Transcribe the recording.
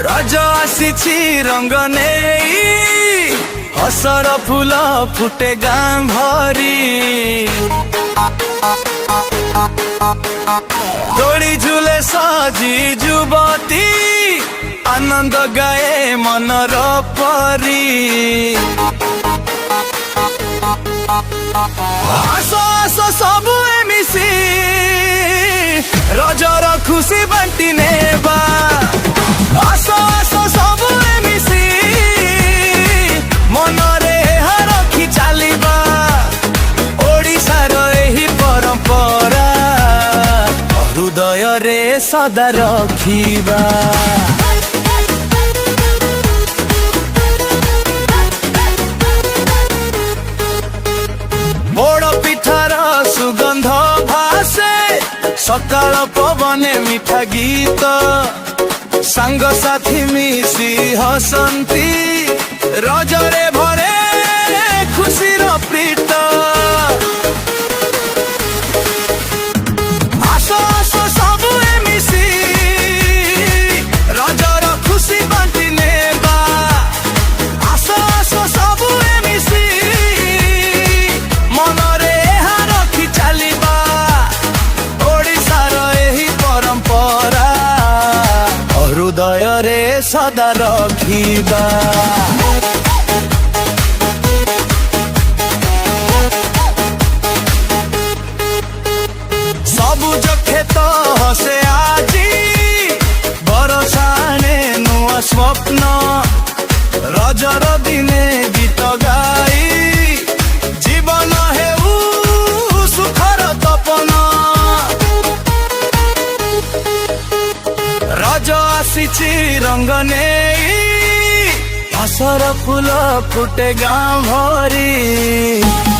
रज आसीछि रंग नेई हसर फूल फुटे गाँ भरी दोड़ी झूले सजी जुबती आनंद गाए मनर परी आस आस सबु मिसी रजर खुशी बांटी नेबा आस आस सबु मिसी मनरे रखी चलिबा ओडिशार एही परंपरा हृदय रे सदा रखिबा। पोड़ पिठार सुगंध भासे सकाळ पवने मिठा गीत सांग साथी मिसी हसंती रजरे भरे खुशीर प्रीत आस आस सबु मिसी रजर खुशी बांटी नेबा आस आस सबु मिसी मनरे रखी चलिबा ओडिशार एही परंपरा हृदय रे सदा रखिबा। सबुज खेत हसे आजी बरसाने नुआ स्वप्न रजर दिने गीत गाई जीवन हेउ सुखर तपन रज आसीछि रंग नेई हसर फूल फुटे गाँ भरी।